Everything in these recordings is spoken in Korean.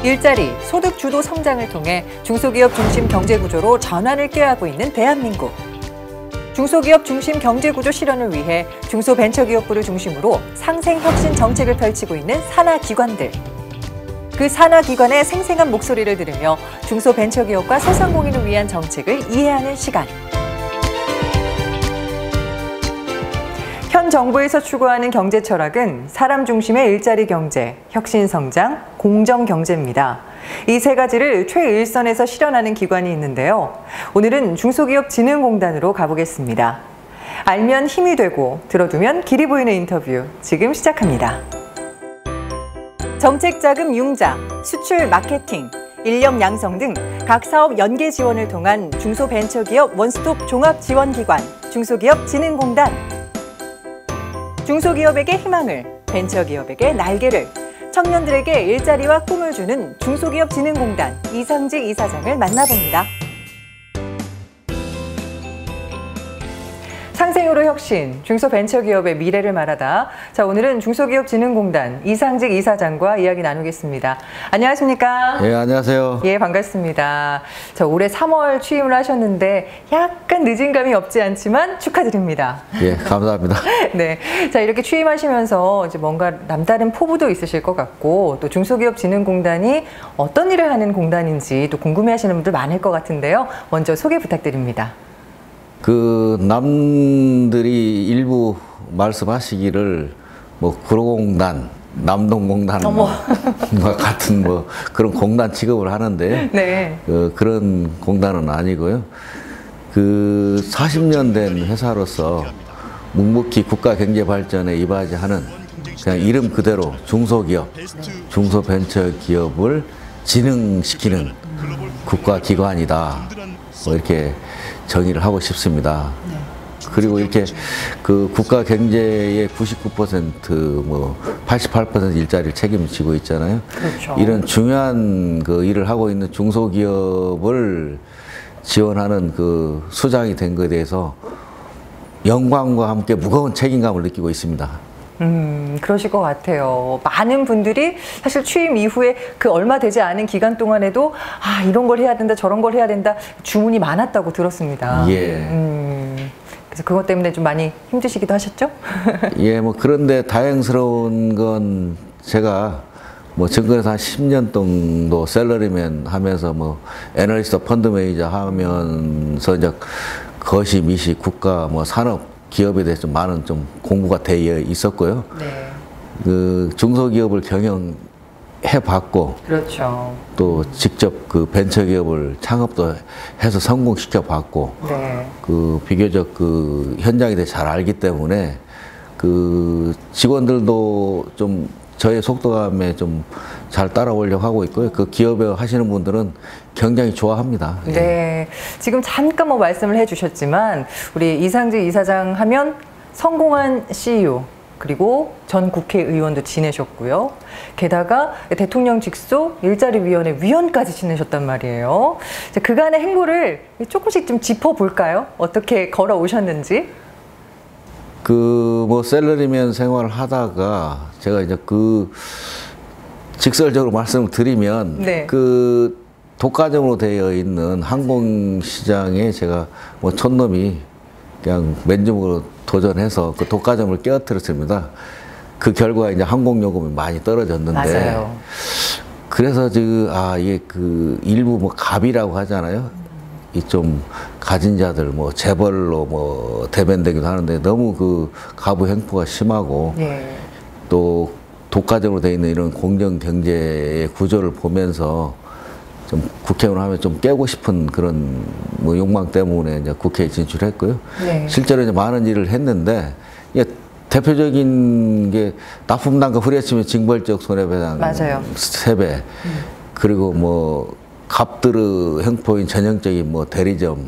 일자리, 소득 주도 성장을 통해 중소기업 중심 경제구조로 전환을 꾀하고 있는 대한민국. 중소기업 중심 경제구조 실현을 위해 중소벤처기업부를 중심으로 상생혁신 정책을 펼치고 있는 산하기관들. 그 산하기관의 생생한 목소리를 들으며 중소벤처기업과 소상공인을 위한 정책을 이해하는 시간. 현 정부에서 추구하는 경제 철학은 사람 중심의 일자리 경제, 혁신 성장, 공정 경제입니다. 이 세 가지를 최일선에서 실현하는 기관이 있는데요. 오늘은 중소기업진흥공단으로 가보겠습니다. 알면 힘이 되고 들어두면 길이 보이는 인터뷰 지금 시작합니다. 정책 자금 융자, 수출 마케팅, 인력 양성 등 각 사업 연계 지원을 통한 중소벤처기업 원스톱 종합지원기관 중소기업진흥공단. 중소기업에게 희망을, 벤처기업에게 날개를, 청년들에게 일자리와 꿈을 주는 중소기업진흥공단 이상직 이사장을 만나봅니다. 상생으로 혁신, 중소벤처기업의 미래를 말하다. 자, 오늘은 중소기업진흥공단 이상직 이사장과 이야기 나누겠습니다. 안녕하십니까? 예, 안녕하세요. 예, 반갑습니다. 자, 올해 3월 취임을 하셨는데 약간 늦은 감이 없지 않지만 축하드립니다. 예, 감사합니다. 네, 자, 이렇게 취임하시면서 이제 뭔가 남다른 포부도 있으실 것 같고 또 중소기업진흥공단이 어떤 일을 하는 공단인지 또 궁금해하시는 분들 많을 것 같은데요. 먼저 소개 부탁드립니다. 남들이 일부 말씀하시기를 뭐 구로공단, 남동공단과 같은 뭐 그런 공단 취급을 하는데 네. 그런 공단은 아니고요. 40년 된 회사로서 묵묵히 국가 경제 발전에 이바지하는 그냥 이름 그대로 중소기업, 중소벤처기업을 진흥시키는 국가기관이다. 뭐 이렇게 정의를 하고 싶습니다. 네. 그리고 이렇게 국가 경제의 99% 뭐 88% 일자리를 책임지고 있잖아요. 그렇죠. 이런 중요한 일을 하고 있는 중소기업을 지원하는 수장이 된 것에 대해서 영광과 함께 무거운 책임감을 느끼고 있습니다. 그러실 것 같아요. 많은 분들이 사실 취임 이후에 얼마 되지 않은 기간 동안에도 이런 걸 해야 된다, 저런 걸 해야 된다 주문이 많았다고 들었습니다. 예. 그래서 그것 때문에 좀 많이 힘드시기도 하셨죠? 예, 뭐 그런데 다행스러운 건 제가 뭐 증권에서 한 10년 정도 셀러리맨 하면서 뭐 애널리스트 펀드 매니저 하면서 이제 거시, 미시, 국가, 뭐 산업 기업에 대해서 많은 좀 공부가 되어 있었고요. 네. 중소기업을 경영해 봤고, 그렇죠. 또 직접 벤처기업을 창업도 해서 성공시켜 봤고, 네. 비교적 현장에 대해 잘 알기 때문에 직원들도 좀 저의 속도감에 좀 잘 따라오려고 하고 있고요. 기업에 하시는 분들은 굉장히 좋아합니다. 네. 예. 지금 잠깐 뭐 말씀을 해주셨지만 우리 이상직 이사장 하면 성공한 CEO 그리고 전 국회의원도 지내셨고요. 게다가 대통령 직속 일자리위원회 위원까지 지내셨단 말이에요. 그간의 행보를 조금씩 좀 짚어볼까요? 어떻게 걸어오셨는지? 뭐 셀러리맨 생활을 하다가 제가 이제 직설적으로 말씀을 드리면 네. 독과점으로 되어 있는 항공시장에 제가 뭐 촌놈이 그냥 맨주먹으로 도전해서 독과점을 깨어뜨렸습니다. 그 결과 이제 항공요금이 많이 떨어졌는데 맞아요. 그래서 이게 일부 뭐 갑이라고 하잖아요. 이 좀 가진 자들 뭐 재벌로 뭐 대변되기도 하는데 너무 가부 횡포가 심하고 네. 또 독과점으로 되어 있는 이런 공정 경제의 구조를 보면서 좀 국회의원 하면 좀 깨고 싶은 그런 뭐 욕망 때문에 이제 국회에 진출했고요. 네. 실제로 이제 많은 일을 했는데 대표적인 게 납품단가 후려치면 징벌적 손해배상 맞아요. 3배 그리고 뭐 갑들의 횡포인 전형적인 뭐 대리점법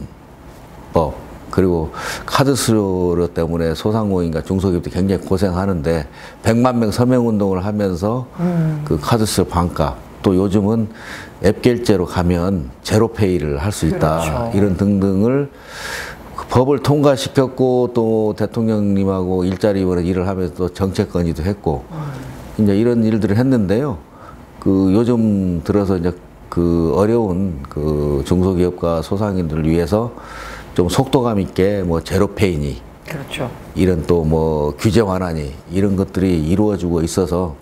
그리고 카드 수수료 때문에 소상공인과 중소기업들이 굉장히 고생하는데 100만 명 서명운동을 하면서 카드 수수료 반값 또 요즘은 앱 결제로 가면 제로페이를 할 수 있다. 그렇죠. 이런 등등을 법을 통과시켰고 또 대통령님하고 일자리위원회 일을 하면서 또 정책 건의도 했고 이제 이런 일들을 했는데요. 그 요즘 들어서 이제 그 어려운 그 중소기업과 소상인들을 위해서 좀 속도감 있게 뭐 제로페이니 그렇죠. 이런 또 뭐 규제 완화니 이런 것들이 이루어지고 있어서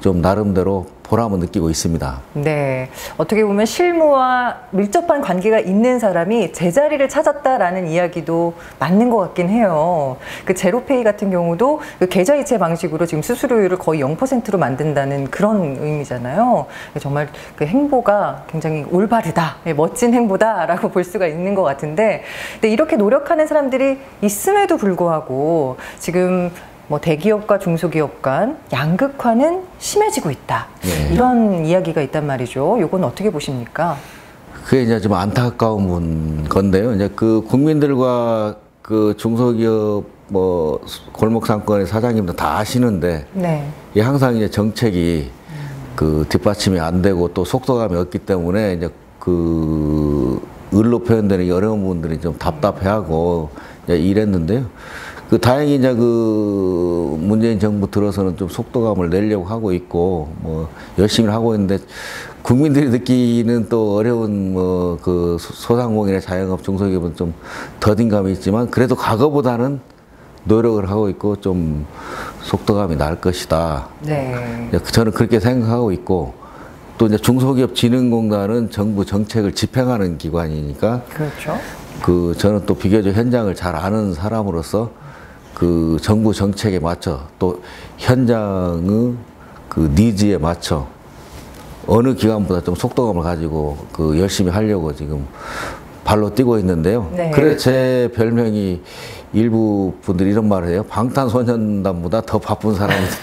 좀 나름대로 보람을 느끼고 있습니다. 네, 어떻게 보면 실무와 밀접한 관계가 있는 사람이 제자리를 찾았다라는 이야기도 맞는 것 같긴 해요. 그 제로페이 같은 경우도 그 계좌이체 방식으로 지금 수수료율을 거의 0%로 만든다는 그런 의미잖아요. 정말 그 행보가 굉장히 올바르다, 멋진 행보다라고 볼 수가 있는 것 같은데, 근데 이렇게 노력하는 사람들이 있음에도 불구하고 지금 뭐 대기업과 중소기업 간 양극화는 심해지고 있다. 네. 이런 이야기가 있단 말이죠. 요건 어떻게 보십니까? 그게 이제 좀 안타까운 건데요. 이제 그 국민들과 그 중소기업 뭐 골목 상권의 사장님들 다 아시는데, 네. 이게 항상 이제 정책이 그 뒷받침이 안 되고 또 속도감이 없기 때문에 이제 그 을로 표현되는 어려운 부분들이 좀 답답해하고 이제 이랬는데요. 그 다행히 이제 그 문재인 정부 들어서는 좀 속도감을 내려고 하고 있고 뭐 열심히 하고 있는데 국민들이 느끼는 또 어려운 뭐 그 소상공인이나 자영업 중소기업은 좀 더딘 감이 있지만 그래도 과거보다는 노력을 하고 있고 좀 속도감이 날 것이다. 네. 저는 그렇게 생각하고 있고 또 이제 중소기업진흥공단은 정부 정책을 집행하는 기관이니까 그렇죠. 그 저는 또 비교적 현장을 잘 아는 사람으로서 그 정부 정책에 맞춰 또 현장의 그 니즈에 맞춰 어느 기관보다 좀 속도감을 가지고 그 열심히 하려고 지금 발로 뛰고 있는데요. 네. 그래서 제 별명이 일부 분들이 이런 말을 해요. 방탄소년단보다 더 바쁜 사람이다.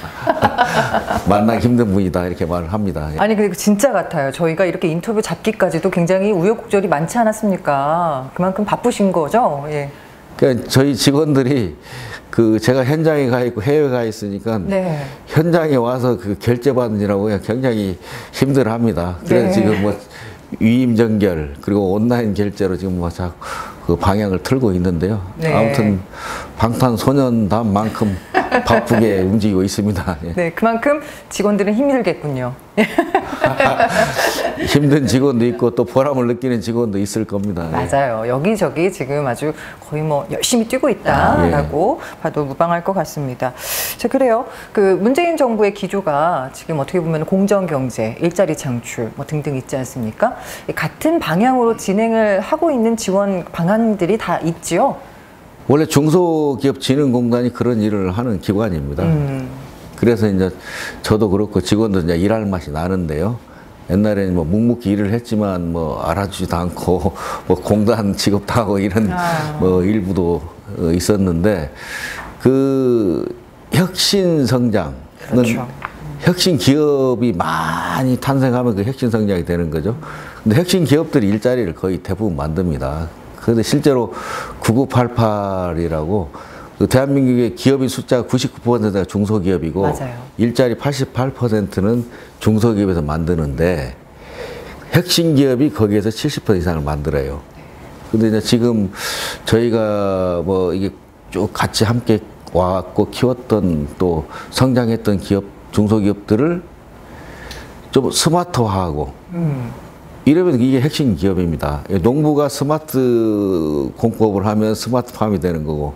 만나기 힘든 분이다. 이렇게 말을 합니다. 아니 근데 진짜 같아요. 저희가 이렇게 인터뷰 잡기까지도 굉장히 우여곡절이 많지 않았습니까? 그만큼 바쁘신 거죠? 예. 그러니까 저희 직원들이 그 제가 현장에 가 있고 해외에 가 있으니까 네. 현장에 와서 그 결제 받느라고 굉장히 힘들어합니다. 그래서 네. 지금 뭐 위임 전결 그리고 온라인 결제로 지금 뭐 그 방향을 틀고 있는데요. 네. 아무튼 방탄소년단만큼 바쁘게 움직이고 있습니다. 네, 그만큼 직원들은 힘들겠군요. 힘든 직원도 있고 또 보람을 느끼는 직원도 있을 겁니다. 맞아요. 여기저기 지금 아주 거의 뭐 열심히 뛰고 있다라고 봐도 무방할 것 같습니다. 자, 그래요. 그 문재인 정부의 기조가 지금 어떻게 보면 공정경제, 일자리 창출 뭐 등등 있지 않습니까? 같은 방향으로 진행을 하고 있는 지원 방안들이 다 있지요. 원래 중소기업진흥공단이 그런 일을 하는 기관입니다. 그래서 이제 저도 그렇고 직원도 이제 일할 맛이 나는데요. 옛날에는 뭐 묵묵히 일을 했지만 뭐 알아주지도 않고 뭐 공단 취급하고 이런 뭐 일부도 있었는데 그 혁신 성장은 그렇죠. 혁신 기업이 많이 탄생하면 그 혁신 성장이 되는 거죠. 근데 혁신 기업들이 일자리를 거의 대부분 만듭니다. 그런데 실제로 9988이라고 그 대한민국의 기업인 숫자가 99%가 중소기업이고 맞아요. 일자리 88%는 중소기업에서 만드는데 혁신 기업이 거기에서 70% 이상을 만들어요. 근데 이제 지금 저희가 뭐 이게 쭉 같이 함께 와갖고 키웠던 또 성장했던 기업, 중소기업들을 좀 스마트화하고 이러면 이게 핵심 기업입니다. 농부가 스마트 공법을 하면 스마트팜이 되는 거고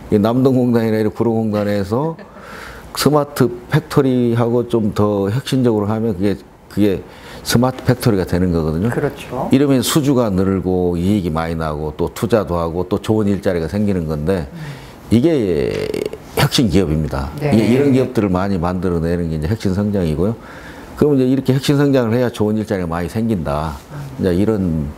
남동공단이나 이런 구로공단에서 스마트 팩토리하고 좀 더 혁신적으로 하면 그게 스마트 팩토리가 되는 거거든요. 그렇죠. 이러면 수주가 늘고 이익이 많이 나고 또 투자도 하고 또 좋은 일자리가 생기는 건데 이게 혁신 기업입니다. 네. 이런 기업들을 많이 만들어내는 게 이제 혁신 성장이고요. 그럼 이제 이렇게 혁신 성장을 해야 좋은 일자리가 많이 생긴다. 이제 이런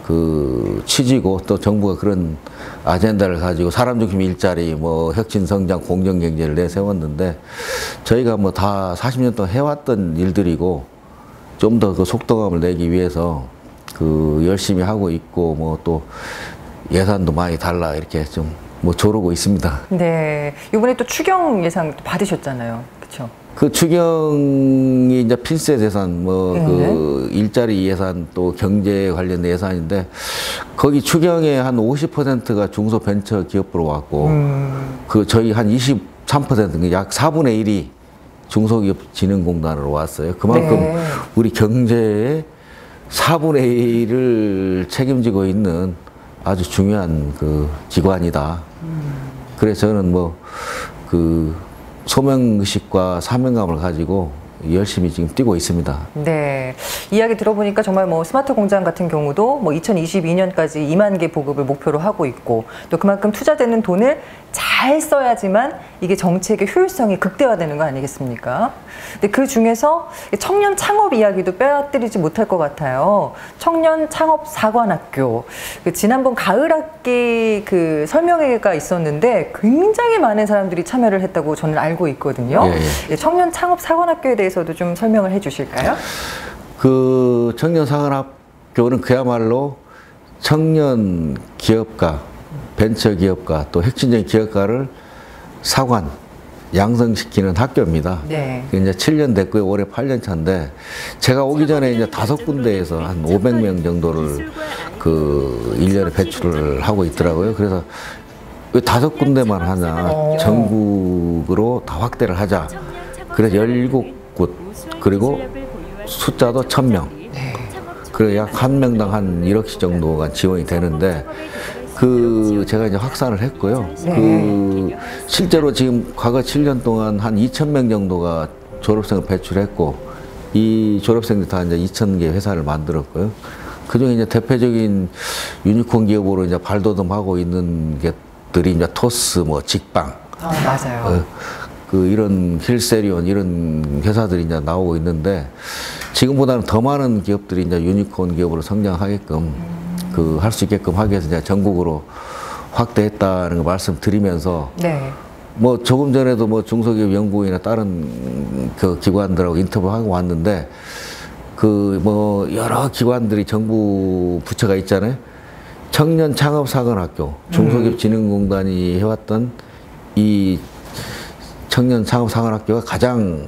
그 취지고 또 정부가 그런 아젠다를 가지고 사람 중심 일자리, 뭐 혁신 성장, 공정 경제를 내세웠는데 저희가 뭐 다 40년 동안 해왔던 일들이고 좀 더 그 속도감을 내기 위해서 그 열심히 하고 있고 뭐 또 예산도 많이 달라 이렇게 좀 뭐 조르고 있습니다. 네, 이번에 또 추경 예산 받으셨잖아요, 그렇죠? 그 추경이 이제 필세 예산, 뭐 그 일자리 예산 또 경제 관련 예산인데 거기 추경의 한 50%가 중소벤처기업으로 왔고 그 저희 한 23%, 약 4분의 1이 중소기업진흥공단으로 왔어요. 그만큼 네. 우리 경제의 4분의 1을 책임지고 있는 아주 중요한 그 기관이다. 그래서 저는 뭐 그 소명의식과 사명감을 가지고 열심히 지금 뛰고 있습니다. 네. 이야기 들어보니까 정말 뭐 스마트 공장 같은 경우도 뭐 2022년까지 2만 개 보급을 목표로 하고 있고 또 그만큼 투자되는 돈을 잘 써야지만 이게 정책의 효율성이 극대화되는 거 아니겠습니까? 근데 그 중에서 청년 창업 이야기도 빼앗들이지 못할 것 같아요. 청년 창업 사관학교. 그 지난번 가을 학기 그 설명회가 있었는데 굉장히 많은 사람들이 참여를 했다고 저는 알고 있거든요. 예. 청년 창업 사관학교에 대해서도 좀 설명을 해 주실까요? 그 청년 사관학교는 그야말로 청년 기업가, 벤처 기업가, 또 혁신적인 기업가를 사관, 양성시키는 학교입니다. 네. 이제 7년 됐고요. 올해 8년 차인데 제가 오기 전에 이제 5군데에서 한 500명 정도를 그 1년에 배출을 하고 있더라고요. 그래서 왜 5군데만 하냐? 전국으로 다 확대를 하자. 그래서 17곳, 그리고 숫자도 1000명. 그리고 약 한 명당 한 1억씩 정도가 지원이 되는데 그 제가 이제 확산을 했고요. 그 실제로 지금 과거 7년 동안 한 2,000명 정도가 졸업생을 배출했고 이 졸업생들 다 이제 2,000개 회사를 만들었고요. 그중에 이제 대표적인 유니콘 기업으로 이제 발돋움하고 있는 것들이 이제 토스, 뭐 직방, 맞아요. 그 이런 힐세리온 이런 회사들이 이제 나오고 있는데 지금보다는 더 많은 기업들이 이제 유니콘 기업으로 성장하게끔 그 할 수 있게끔 하기 위해서 이제 전국으로 확대했다는 거 말씀드리면서 네. 뭐 조금 전에도 뭐 중소기업 연구원이나 다른 그 기관들하고 인터뷰하고 왔는데 그 뭐 여러 기관들이 정부 부처가 있잖아요. 청년 창업 사관학교, 중소기업진흥공단이 해왔던 이 청년 창업 사관학교가 가장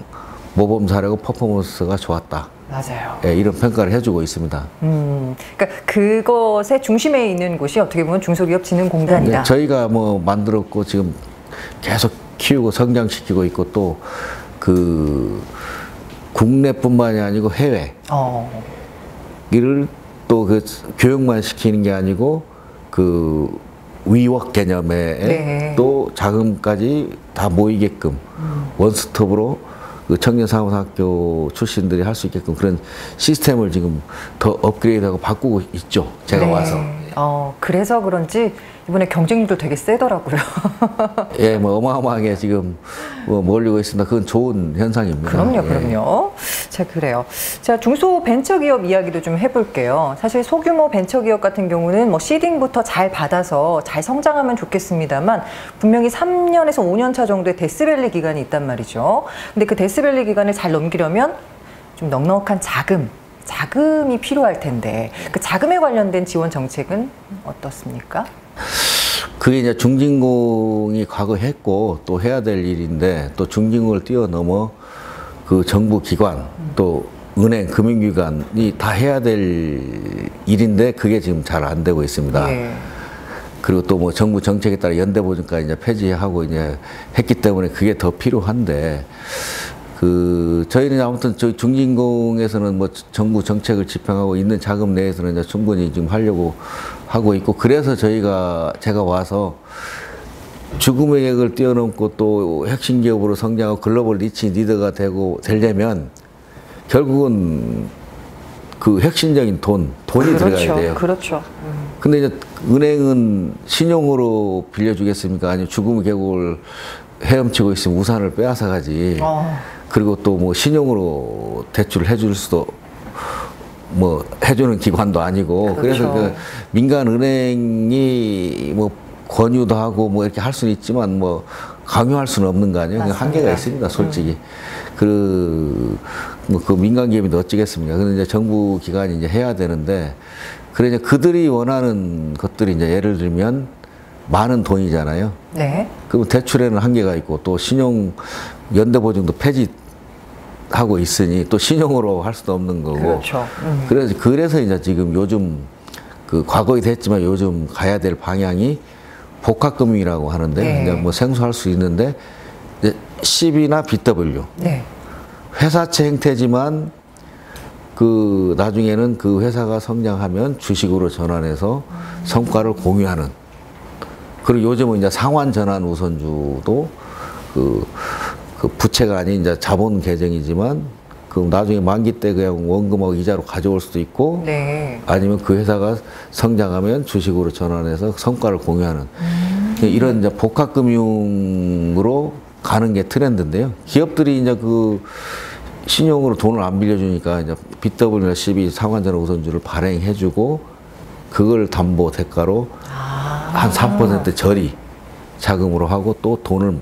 모범 사례고 퍼포먼스가 좋았다. 맞아요. 예, 이런 평가를 해주고 있습니다. 그러니까 그것의 중심에 있는 곳이 어떻게 보면 중소기업진흥공단이다. 네, 저희가 뭐 만들었고 지금 계속 키우고 성장시키고 있고 또 그 국내뿐만이 아니고 해외 이를 또 그 교육만 시키는 게 아니고 그 위워크 개념에 또 자금까지 다 모이게끔 원스톱으로 그 청년사관학교 출신들이 할 수 있게끔 그런 시스템을 지금 더 업그레이드하고 바꾸고 있죠. 제가 와서. 그래서 그런지 이번에 경쟁률도 되게 세더라고요. 예, 뭐 어마어마하게 지금 뭐 몰리고 있습니다. 그건 좋은 현상입니다. 그럼요, 그럼요. 자, 그래요. 자, 중소벤처기업 이야기도 좀 해볼게요. 사실 소규모 벤처기업 같은 경우는 뭐 시딩부터 잘 받아서 잘 성장하면 좋겠습니다만 분명히 3년에서 5년 차 정도의 데스밸리 기간이 있단 말이죠. 근데 그 데스밸리 기간을 잘 넘기려면 좀 넉넉한 자금이 필요할 텐데 그 자금에 관련된 지원 정책은 어떻습니까? 그게 이제 중진공이 과거 했고 또 해야 될 일인데 또 중진공을 뛰어넘어 그 정부 기관 또 은행 금융기관이 다 해야 될 일인데 그게 지금 잘 안 되고 있습니다. 그리고 또 뭐 정부 정책에 따라 연대보증까지 이제 폐지하고 이제 했기 때문에 그게 더 필요한데 그 저희는 아무튼 저희 중진공에서는 뭐 정부 정책을 집행하고 있는 자금 내에서는 이제 충분히 지금 하려고 하고 있고 그래서 제가 와서 죽음의 객을 뛰어넘고 또 혁신 기업으로 성장하고 글로벌 니치 리더가 되려면 결국은 그 혁신적인 돈이 들어가야 돼요. 그렇죠. 근데 이제 은행은 신용으로 빌려주겠습니까? 아니면 죽음의 계곡을 헤엄치고 있으면 우산을 빼앗아 가지. 그리고 또 뭐 신용으로 대출을 해줄 수도 뭐 해주는 기관도 아니고 그래서 그 민간 은행이 뭐 권유도 하고 뭐 이렇게 할 수는 있지만 뭐 강요할 수는 없는 거 아니에요? 한계가 있습니다, 솔직히. 그 민간 기업이 어찌겠습니까? 근데 이제 정부 기관이 이제 해야 되는데 그래 이제 그들이 원하는 것들이 이제 예를 들면 많은 돈이잖아요. 네. 그럼 대출에는 한계가 있고 또 신용 연대보증도 폐지하고 있으니 또 신용으로 할 수도 없는 거고. 그렇죠. 그래서 이제 지금 요즘 그 과거에 됐지만 요즘 가야 될 방향이 복합금융이라고 하는데 이제 뭐 생소할 수 있는데 이제 CB나 BW. 네. 회사채 형태지만 그 나중에는 그 회사가 성장하면 주식으로 전환해서 성과를 공유하는. 그리고 요즘은 이제 상환 전환 우선주도 그 부채가 아닌 이제 자본 계정이지만 그 나중에 만기 때 그냥 원금하고 이자로 가져올 수도 있고 네. 아니면 그 회사가 성장하면 주식으로 전환해서 성과를 공유하는 이런 이제 복합금융으로 가는 게 트렌드인데요. 기업들이 이제 그 신용으로 돈을 안 빌려주니까 이제 BW나 CB 상환전환 우선주를 발행해주고 그걸 담보 대가로 한 3% 저리 자금으로 하고 또 돈을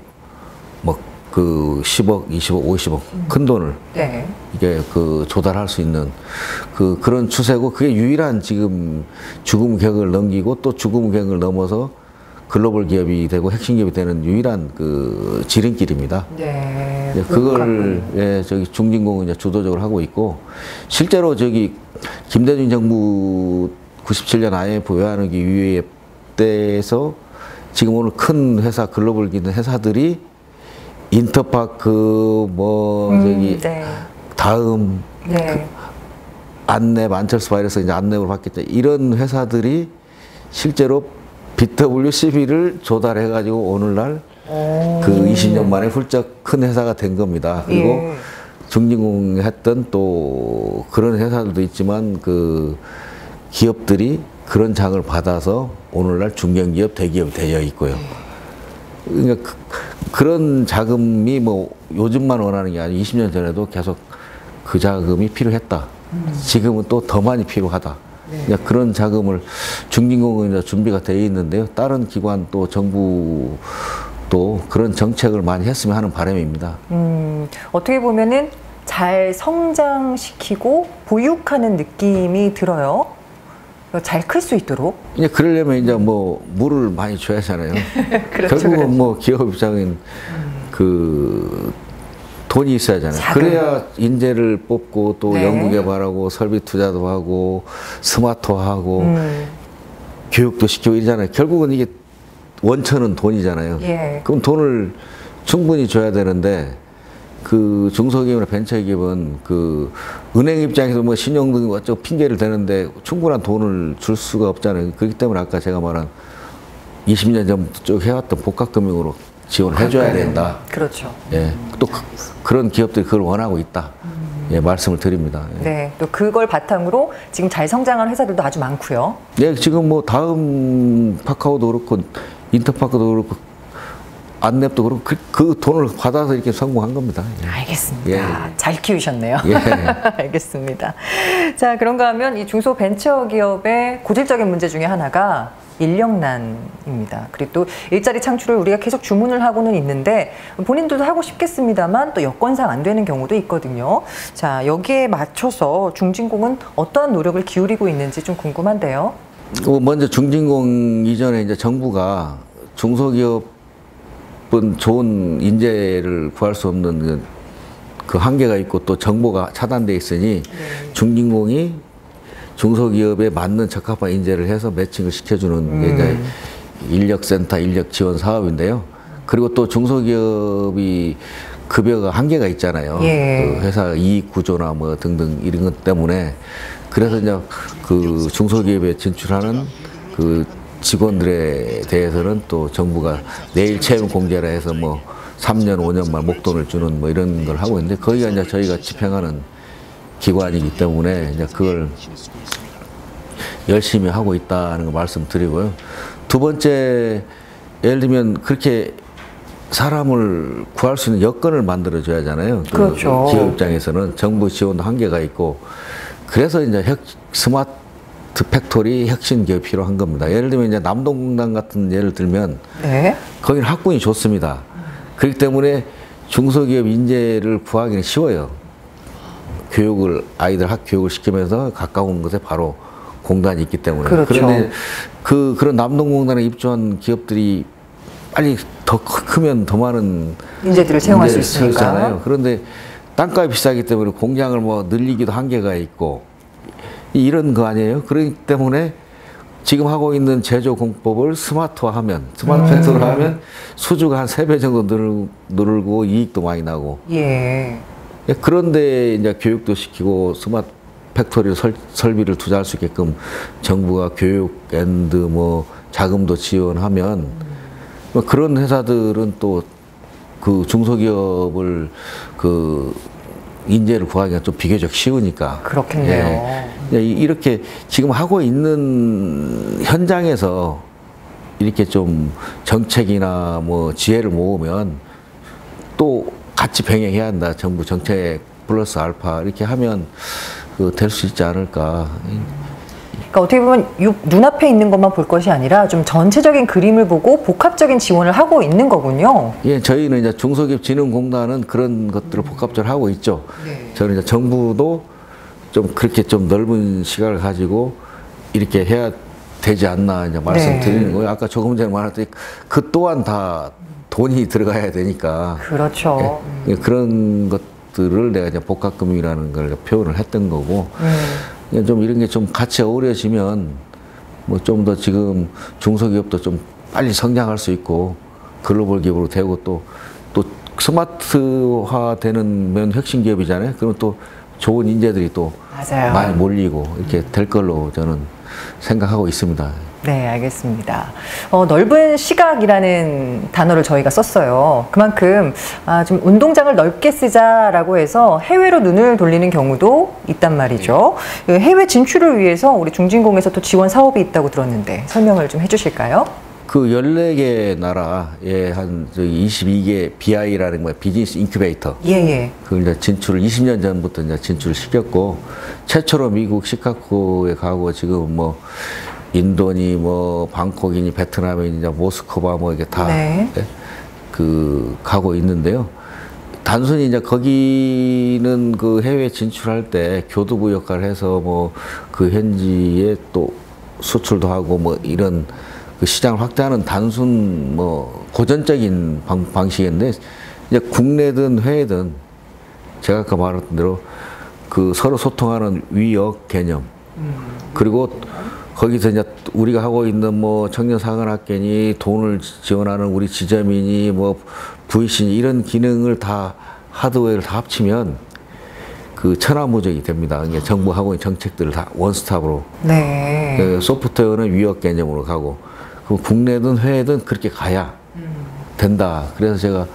뭐 그 10억, 20억, 50억 큰 돈을 네. 이게 그 조달할 수 있는 그런 추세고 그게 유일한 지금 죽음 격을 넘기고 또 죽음 격을 넘어서 글로벌 기업이 되고 핵심 기업이 되는 유일한 그 지름길입니다. 네. 그걸 예, 저기 중진공은 이제 주도적으로 하고 있고 실제로 저기 김대중 정부 97년 IMF 외환위기 이후에 때에서 지금 오늘 큰 회사 글로벌 기업 회사들이 인터파크 뭐 저기 네. 다음 네. 안랩 안철수 바이러스 이제 안랩을 받겠다 이런 회사들이 실제로 BWCB를 조달해 가지고 오늘날 그 20년 만에 훌쩍 큰 회사가 된 겁니다. 그리고 예. 중진공 했던 또 그런 회사들도 있지만 그 기업들이 그런 장을 받아서 오늘날 중견기업, 대기업이 되어 있고요. 그러니까 그런 자금이 뭐 요즘만 원하는 게 아니고 20년 전에도 계속 그 자금이 필요했다. 지금은 또 더 많이 필요하다. 네. 그러니까 그런 자금을 중진공은 준비가 되어 있는데요. 다른 기관 또 정부 또 그런 정책을 많이 했으면 하는 바람입니다. 어떻게 보면은 잘 성장시키고 보육하는 느낌이 들어요. 잘 클 수 있도록. 이제 그러려면 이제 뭐 물을 많이 줘야 하잖아요. 그렇죠, 결국은 그렇죠. 뭐 기업 입장인 그 돈이 있어야 하잖아요. 자금. 그래야 인재를 뽑고 또 네. 연구개발하고 설비 투자도 하고 스마트화하고 교육도 시키고 이러잖아요. 결국은 이게 원천은 돈이잖아요. 예. 그럼 돈을 충분히 줘야 되는데 그 중소기업이나 벤처기업은 그 은행 입장에서 뭐 신용 등 어쩌고 핑계를 대는데 충분한 돈을 줄 수가 없잖아요. 그렇기 때문에 아까 제가 말한 20년 전부터 쭉 해왔던 복합금융으로 지원을 해줘야 된다. 그렇죠. 예, 또 그런 기업들이 그걸 원하고 있다. 예, 말씀을 드립니다. 예. 네, 또 그걸 바탕으로 지금 잘 성장하는 회사들도 아주 많고요. 예, 지금 뭐 다음 파카오도 그렇고 인터파크도 그렇고 안랩도 그렇고 그 돈을 받아서 이렇게 성공한 겁니다. 예. 알겠습니다. 예. 잘 키우셨네요. 예. 알겠습니다. 자, 그런가 하면 이 중소벤처기업의 고질적인 문제 중에 하나가 인력난입니다. 그리고 또 일자리 창출을 우리가 계속 주문을 하고는 있는데 본인들도 하고 싶겠습니다만 또 여건상 안 되는 경우도 있거든요. 자, 여기에 맞춰서 중진공은 어떠한 노력을 기울이고 있는지 좀 궁금한데요. 먼저 중진공 이전에 이제 정부가 중소기업은 좋은 인재를 구할 수 없는 그 한계가 있고 또 정보가 차단돼 있으니 중진공이 중소기업에 맞는 적합한 인재를 해서 매칭을 시켜주는 게 이제 인력센터, 인력지원 사업인데요. 그리고 또 중소기업이 급여가 한계가 있잖아요. 예. 그 회사 이익 구조나 뭐 등등 이런 것 때문에 그래서 이제 그 중소기업에 진출하는 그 직원들에 대해서는 또 정부가 내일 채용 공제라 해서 뭐 3년, 5년만 목돈을 주는 뭐 이런 걸 하고 있는데 거기가 이제 저희가 집행하는 기관이기 때문에 이제 그걸 열심히 하고 있다는 거 말씀드리고요. 두 번째, 예를 들면 그렇게 사람을 구할 수 있는 여건을 만들어줘야 하잖아요. 그렇죠. 그 기업 입장에서는 정부 지원도 한계가 있고 그래서 이제 스마트 팩토리 혁신 기업이 필요한 겁니다. 예를 들면 이제 남동공단 같은 예를 들면 네. 거기는 학군이 좋습니다. 그렇기 때문에 중소기업 인재를 구하기는 쉬워요. 아이들 학교육을 시키면서 가까운 곳에 바로 공단이 있기 때문에. 그렇죠. 그런데 그런 남동공단에 입주한 기업들이 빨리 더 크면 더 많은 인재들을 채용할 수 있으니까. 있잖아요. 그런데 땅값이 비싸기 때문에 공장을 뭐 늘리기도 한계가 있고 이런 거 아니에요. 그렇기 때문에 지금 하고 있는 제조 공법을 스마트화하면, 스마트 팩토리로 하면 수주가 한 3배 정도 늘고 이익도 많이 나고. 예. 그런데 이제 교육도 시키고 스마트 팩토리 설비를 투자할 수 있게끔 정부가 교육 앤드 뭐 자금도 지원하면 뭐 그런 회사들은 또 그 중소기업을 그 인재를 구하기가 좀 비교적 쉬우니까. 그렇겠네요. 예. 이렇게 지금 하고 있는 현장에서 이렇게 좀 정책이나 뭐 지혜를 모으면 또 같이 병행해야 한다. 정부 정책 플러스 알파 이렇게 하면 그 될 수 있지 않을까. 그러니까 어떻게 보면 눈앞에 있는 것만 볼 것이 아니라 좀 전체적인 그림을 보고 복합적인 지원을 하고 있는 거군요. 예, 저희는 이제 중소기업진흥공단은 그런 것들을 복합적으로 하고 있죠. 네. 저는 이제 정부도 좀 그렇게 좀 넓은 시각을 가지고 이렇게 해야 되지 않나 이제 말씀드리는 네. 거예요. 아까 조금 전에 말했더니 그 또한 다 돈이 들어가야 되니까. 그렇죠. 예, 그런 것들을 내가 이제 복합금융이라는 걸 표현을 했던 거고. 좀 이런 게 좀 같이 어우러지면 뭐 좀 더 지금 중소기업도 좀 빨리 성장할 수 있고 글로벌 기업으로 되고 또 스마트화 되는 면 혁신 기업이잖아요. 그럼 또 좋은 인재들이 또 맞아요. 많이 몰리고 이렇게 될 걸로 저는 생각하고 있습니다. 네, 알겠습니다. 넓은 시각이라는 단어를 저희가 썼어요. 그만큼 좀 운동장을 넓게 쓰자라고 해서 해외로 눈을 돌리는 경우도 있단 말이죠. 해외 진출을 위해서 우리 중진공에서 또 지원 사업이 있다고 들었는데 설명을 좀 해주실까요? 그 14개 나라에 한 22개 BI라는 거예요. 비즈니스 인큐베이터. 예. 그 이제 진출을 20년 전부터 이제 진출을 시켰고 최초로 미국 시카고에 가고 지금 뭐 인도니 뭐 방콕이니 베트남이니 이제 모스크바 뭐 이게 다 그 가고 있는데요. 단순히 이제 거기는 그 해외 진출할 때 교두부 역할을 해서 뭐 그 현지에 또 수출도 하고 뭐 이런 그 시장을 확대하는 단순 뭐 고전적인 방식인데 이제 국내든 해외든 제가 아까 말했던 대로 그 서로 소통하는 위역 개념 그리고 거기서 이제 우리가 하고 있는 뭐 청년사관학교니 돈을 지원하는 우리 지점이니 뭐 VC니 이런 기능을 다 하드웨어를 다 합치면 그 천하무적이 됩니다. 이게 정부 하고 있는 정책들을 다 원스톱으로. 네. 그 소프트웨어는 위역 개념으로 가고 그 국내든 해외든 그렇게 가야 된다. 그래서 제가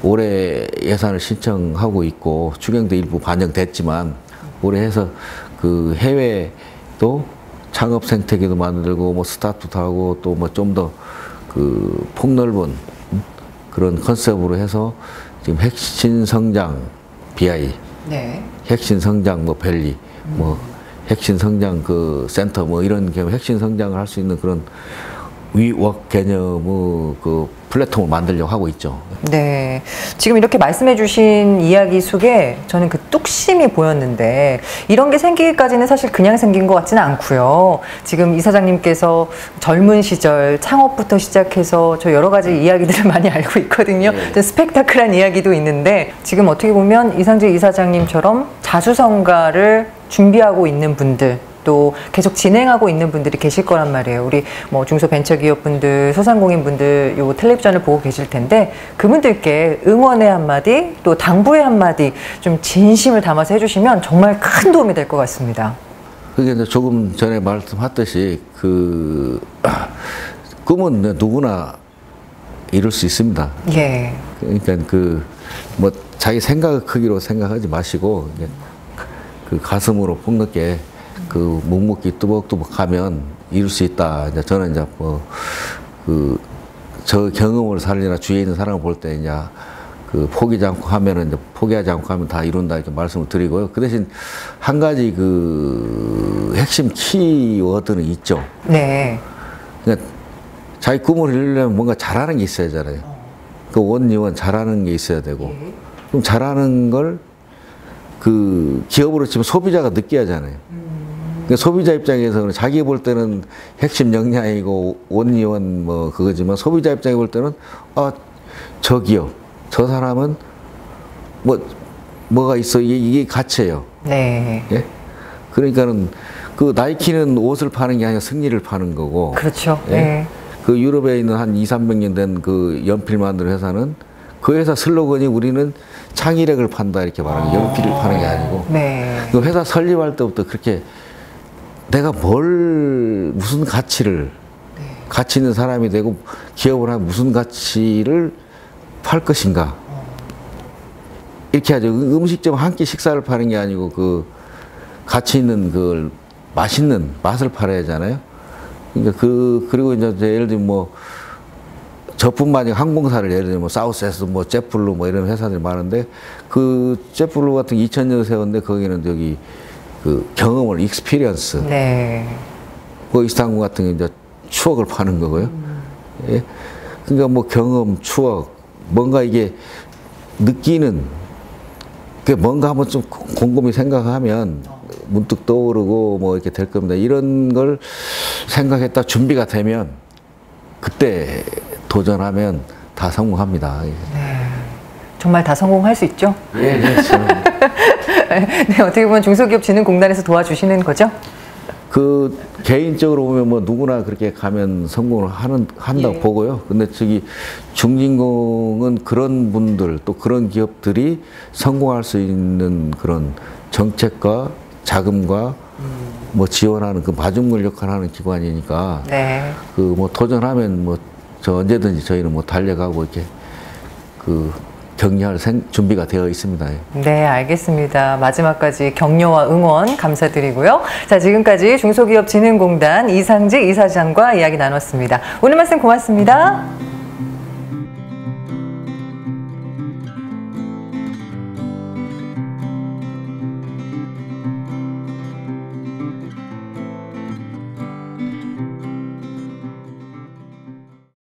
올해 예산을 신청하고 있고 추경도 일부 반영됐지만 올해 해서 그 해외도 창업 생태계도 만들고 뭐 스타트도 하고 또 뭐 좀 더 그 폭넓은 그런 컨셉으로 해서 지금 핵심 성장 BI, 핵심 성장 뭐 밸리, 뭐 핵심 성장 그 센터 뭐 이런 핵심 성장을 할 수 있는 그런 위웍 개념의 그 플랫폼을 만들려고 하고 있죠. 네. 지금 이렇게 말씀해 주신 이야기 속에 저는 그 뚝심이 보였는데 이런 게 생기기까지는 사실 그냥 생긴 것 같지는 않고요. 지금 이사장님께서 젊은 시절 창업부터 시작해서 저 여러 가지 이야기들을 많이 알고 있거든요. 좀 스펙타클한 이야기도 있는데 지금 어떻게 보면 이상재 이사장님처럼 자수성가를 준비하고 있는 분들 또 계속 진행하고 있는 분들이 계실 거란 말이에요. 우리 뭐 중소벤처기업분들, 소상공인분들 요 텔레비전을 보고 계실 텐데 그분들께 응원의 한마디 또 당부의 한마디 좀 진심을 담아서 해주시면 정말 큰 도움이 될 것 같습니다. 그게 이제 조금 전에 말씀하셨듯이 그 꿈은 누구나 이룰 수 있습니다. 예. 그러니까 그 뭐 자기 생각을 크기로 생각하지 마시고 그 가슴으로 폭넓게 그 묵묵히 뚜벅뚜벅 하면 이룰 수 있다. 이제 저는 이제 뭐 그 저 경험을 살리나 주위에 있는 사람을 볼 때 이제 그 포기하지 않고 하면은 이제 포기하지 않고 하면 다 이룬다 이렇게 말씀을 드리고요. 그 대신 한 가지 그 핵심 키워드는 있죠. 네. 그러니까 자기 꿈을 이루려면 뭔가 잘하는 게 있어야 하잖아요. 그 원리원 잘하는 게 있어야 되고 그럼 잘하는 걸 그 기업으로 치면 소비자가 느껴야잖아요. 그러니까 소비자 입장에서는 자기 볼 때는 핵심 역량이고 원리원 뭐 그거지만 소비자 입장에 볼 때는 저 기업 저 사람은 뭐가 있어 이게 가치예요. 네. 예? 그러니까는 그 나이키는 옷을 파는 게 아니라 승리를 파는 거고. 그렇죠. 예? 네. 그 유럽에 있는 한 200~300년 된 그 연필 만드는 회사는 그 회사 슬로건이 우리는 창의력을 판다 이렇게 말하는 거예요. 연필을 파는 게 아니고. 네. 그 회사 설립할 때부터 그렇게 내가 무슨 가치를 가치 있는 사람이 되고 기업을 하면 무슨 가치를 팔 것인가. 이렇게 하죠. 음식점 한 끼 식사를 파는 게 아니고 그 가치 있는 그 맛있는 맛을 팔아야 하잖아요. 그러니까 그리고 이제 예를 들면 뭐 저뿐만 아니라 항공사를 예를 들면 뭐 사우스에스 뭐 젯블루 뭐 이런 회사들이 많은데 그 젯블루 같은 2000년 세웠는데 거기는 저기 그 경험을 익스피리언스. 네. 그 이스탄불 같은 게 이제 추억을 파는 거고요. 예. 그러니까 뭐 경험, 추억, 뭔가 이게 느끼는 그 뭔가 한번 좀 곰곰이 생각하면 문득 떠오르고 뭐 이렇게 될 겁니다. 이런 걸 생각했다 준비가 되면 그때 도전하면 다 성공합니다. 네. 정말 다 성공할 수 있죠? 예, 그렇죠. 네, 어떻게 보면 중소기업진흥공단에서 도와주시는 거죠? 그 개인적으로 보면 뭐 누구나 그렇게 가면 성공을 한다고 보고요. 근데 저기 중진공은 그런 분들 또 그런 기업들이 성공할 수 있는 그런 정책과 자금과 뭐 지원하는 그 마중물 역할을 하는 기관이니까 네. 그 뭐 도전하면 뭐 저 언제든지 저희는 뭐 달려가고 이렇게 그 격려할 준비가 되어 있습니다. 네, 알겠습니다. 마지막까지 격려와 응원 감사드리고요. 자, 지금까지 중소기업진흥공단 이상직 이사장과 이야기 나눴습니다. 오늘 말씀 고맙습니다.